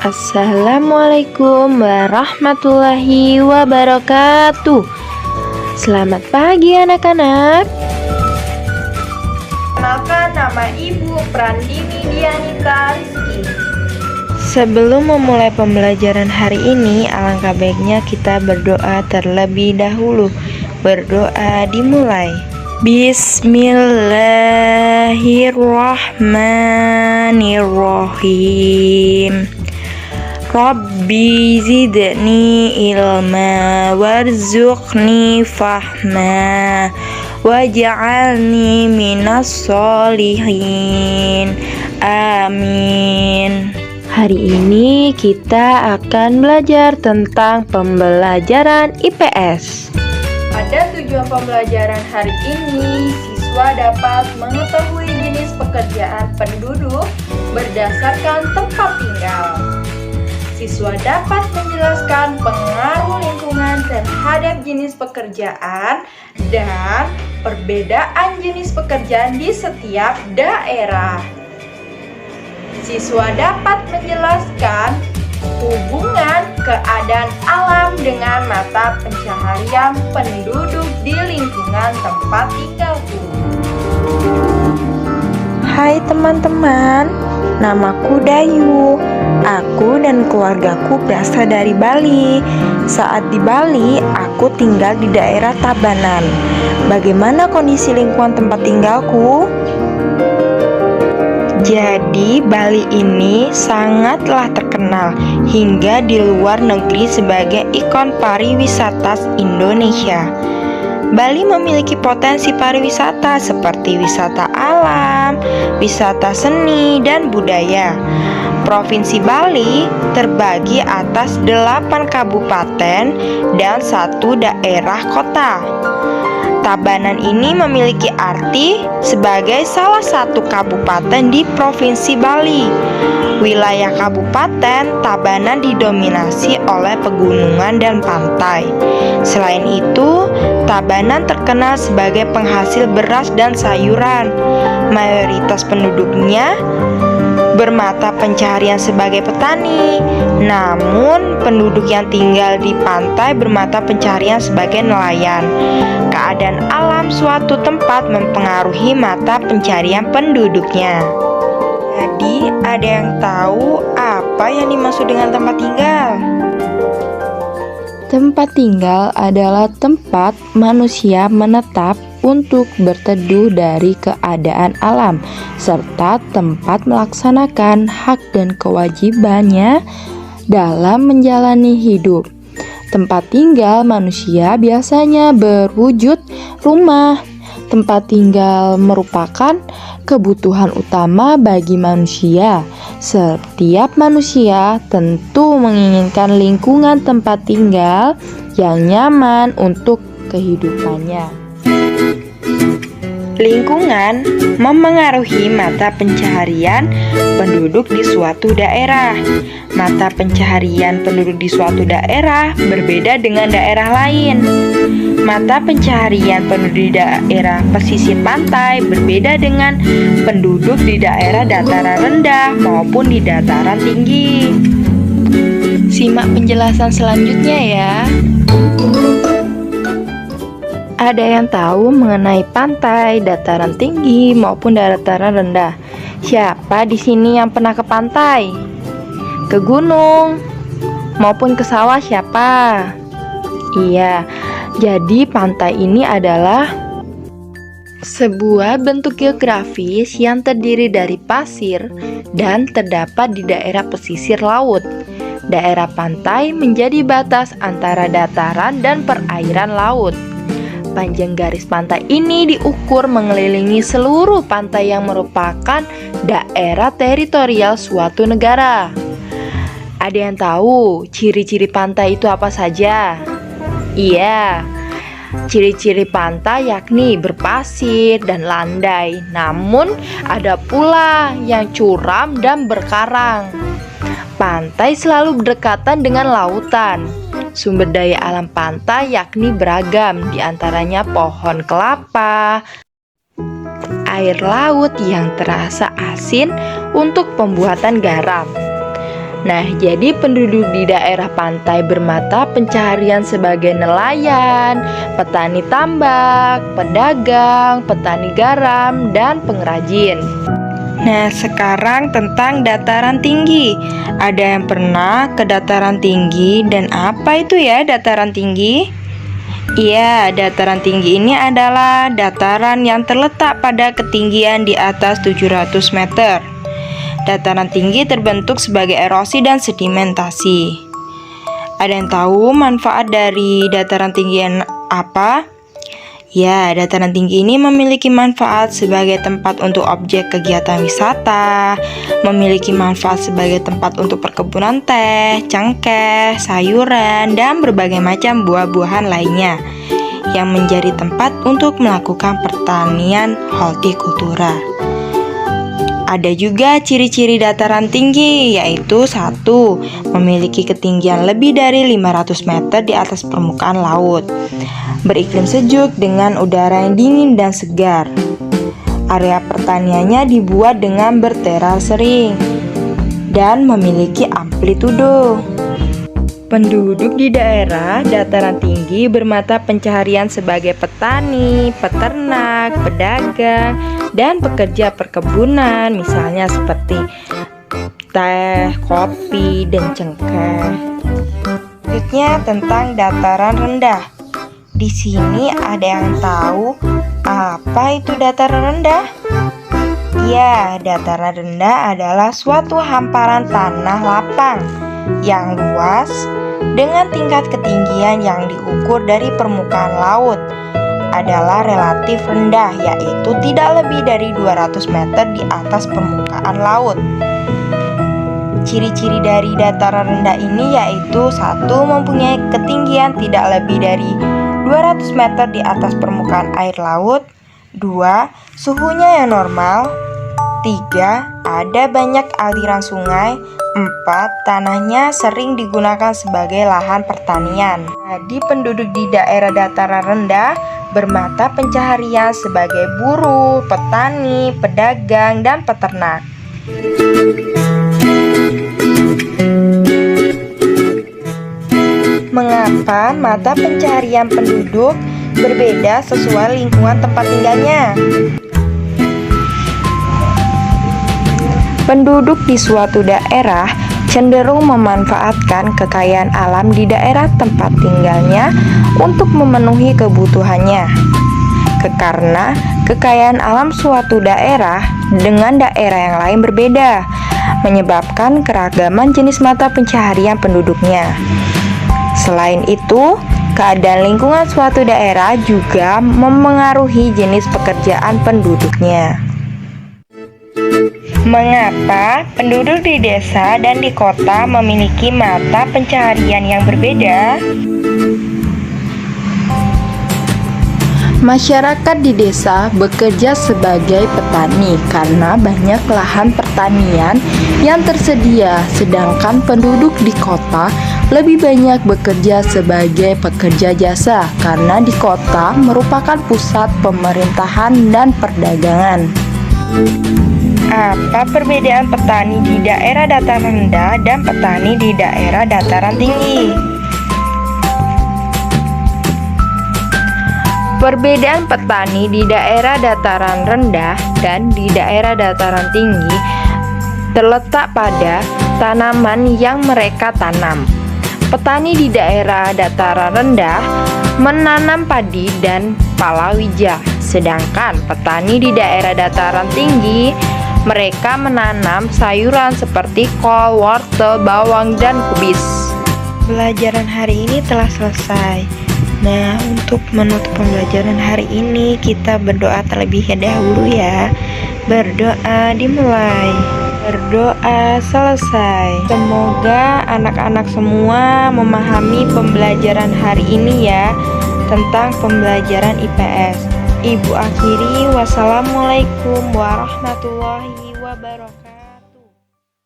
Assalamualaikum warahmatullahi wabarakatuh. Selamat pagi anak-anak. Kenalkan, nama Ibu Prandini Dianita Rizky. Sebelum memulai pembelajaran hari ini, alangkah baiknya kita berdoa terlebih dahulu. Berdoa dimulai. Bismillahirrahmanirrahim. Rabbi zidni ilma warzuqni fahma waj'alni minas solihin. Amin. Hari ini kita akan belajar tentang pembelajaran IPS. Pada tujuan pembelajaran hari ini, siswa dapat mengetahui jenis pekerjaan penduduk berdasarkan tempat tinggal. Siswa dapat menjelaskan pengaruh lingkungan terhadap jenis pekerjaan dan perbedaan jenis pekerjaan di setiap daerah. Siswa dapat menjelaskan hubungan keadaan alam dengan mata pencaharian penduduk di lingkungan tempat tinggalku. Hai teman-teman, namaku Dayu. Aku dan keluargaku berasal dari Bali. Saat di Bali, aku tinggal di daerah Tabanan. Bagaimana kondisi lingkungan tempat tinggalku? Jadi, Bali ini sangatlah terkenal hingga di luar negeri sebagai ikon pariwisata Indonesia. Bali memiliki potensi pariwisata seperti wisata alam, wisata seni, dan budaya. Provinsi Bali terbagi atas 8 kabupaten dan 1 daerah kota. Tabanan ini memiliki arti sebagai salah satu kabupaten di Provinsi Bali. Wilayah Kabupaten Tabanan didominasi oleh pegunungan dan pantai. Selain itu, Tabanan terkenal sebagai penghasil beras dan sayuran. Mayoritas penduduknya bermata pencaharian sebagai petani. Namun, penduduk yang tinggal di pantai bermata pencaharian sebagai nelayan. Keadaan alam suatu tempat mempengaruhi mata pencaharian penduduknya. Jadi, ada yang tahu apa yang dimaksud dengan tempat tinggal? Tempat tinggal adalah tempat manusia menetap untuk berteduh dari keadaan alam, serta tempat melaksanakan hak dan kewajibannya dalam menjalani hidup. Tempat tinggal manusia biasanya berwujud rumah. Tempat tinggal merupakan kebutuhan utama bagi manusia. Setiap manusia tentu menginginkan lingkungan tempat tinggal yang nyaman untuk kehidupannya. Lingkungan memengaruhi mata pencaharian penduduk di suatu daerah. Mata pencaharian penduduk di suatu daerah berbeda dengan daerah lain. Mata pencaharian penduduk di daerah pesisir pantai berbeda dengan penduduk di daerah dataran rendah maupun di dataran tinggi. Simak penjelasan selanjutnya ya. Ada yang tahu mengenai pantai, dataran tinggi maupun dataran rendah? Siapa di sini yang pernah ke pantai? Ke gunung maupun ke sawah siapa? Iya, jadi pantai ini adalah sebuah bentuk geografis yang terdiri dari pasir dan terdapat di daerah pesisir laut. Daerah pantai menjadi batas antara dataran dan perairan laut. Panjang garis pantai ini diukur mengelilingi seluruh pantai yang merupakan daerah teritorial suatu negara. Ada yang tahu ciri-ciri pantai itu apa saja? Iya, ciri-ciri pantai yakni berpasir dan landai. Namun ada pula yang curam dan berkarang. Pantai selalu berdekatan dengan lautan. Sumber daya alam pantai yakni beragam, diantaranya pohon kelapa, air laut yang terasa asin untuk pembuatan garam, Nah, jadi penduduk di daerah pantai bermata pencaharian sebagai nelayan, petani tambak, pedagang, petani garam, dan pengrajin. Nah, sekarang tentang dataran tinggi. Ada yang pernah ke dataran tinggi dan apa itu ya dataran tinggi? Iya, dataran tinggi ini adalah dataran yang terletak pada ketinggian di atas 700 meter. Dataran tinggi terbentuk sebagai erosi dan sedimentasi. Ada yang tahu manfaat dari dataran tinggi apa? Ya, dataran tinggi ini memiliki manfaat sebagai tempat untuk objek kegiatan wisata, memiliki manfaat sebagai tempat untuk perkebunan teh, cengkeh, sayuran, dan berbagai macam buah-buahan lainnya yang menjadi tempat untuk melakukan pertanian hortikultura. Ada juga ciri-ciri dataran tinggi, yaitu 1. Memiliki ketinggian lebih dari 500 meter di atas permukaan laut. Beriklim sejuk dengan udara yang dingin dan segar. Area pertaniannya dibuat dengan berteras sering dan memiliki amplitudo. Penduduk di daerah dataran tinggi bermata pencaharian sebagai petani, peternak, pedagang, dan pekerja perkebunan, misalnya seperti teh, kopi, dan cengkeh. Selanjutnya tentang dataran rendah. Di sini ada yang tahu apa itu dataran rendah? Ya, dataran rendah adalah suatu hamparan tanah lapang yang luas dengan tingkat ketinggian yang diukur dari permukaan laut adalah relatif rendah, yaitu tidak lebih dari 200 meter di atas permukaan laut. Ciri-ciri dari dataran rendah ini yaitu 1. Mempunyai ketinggian tidak lebih dari 200 meter di atas permukaan air laut. 2. Suhunya yang normal. 3. Ada banyak aliran sungai. 4. Tanahnya sering digunakan sebagai lahan pertanian. Jadi penduduk di daerah dataran rendah bermata pencaharian sebagai buruh, petani, pedagang, dan peternak. Mengapa mata pencaharian penduduk berbeda sesuai lingkungan tempat tinggalnya? Penduduk di suatu daerah cenderung memanfaatkan kekayaan alam di daerah tempat tinggalnya untuk memenuhi kebutuhannya. Karena kekayaan alam suatu daerah dengan daerah yang lain berbeda, menyebabkan keragaman jenis mata pencaharian penduduknya. Selain itu, keadaan lingkungan suatu daerah juga memengaruhi jenis pekerjaan penduduknya. Mengapa penduduk di desa dan di kota memiliki mata pencaharian yang berbeda? Masyarakat di desa bekerja sebagai petani karena banyak lahan pertanian yang tersedia, sedangkan penduduk di kota lebih banyak bekerja sebagai pekerja jasa karena di kota merupakan pusat pemerintahan dan perdagangan. Apa perbedaan petani di daerah dataran rendah dan petani di daerah dataran tinggi? Perbedaan petani di daerah dataran rendah dan di daerah dataran tinggi terletak pada tanaman yang mereka tanam. Petani di daerah dataran rendah menanam padi dan palawija, sedangkan petani di daerah dataran tinggi mereka menanam sayuran seperti kol, wortel, bawang, dan kubis. Pembelajaran hari ini telah selesai. Nah, untuk menutup pembelajaran hari ini kita berdoa terlebih dahulu ya. Berdoa dimulai, berdoa selesai. Semoga anak-anak semua memahami pembelajaran hari ini ya, tentang pembelajaran IPS. Ibu akhiri, wassalamualaikum warahmatullahi wabarakatuh.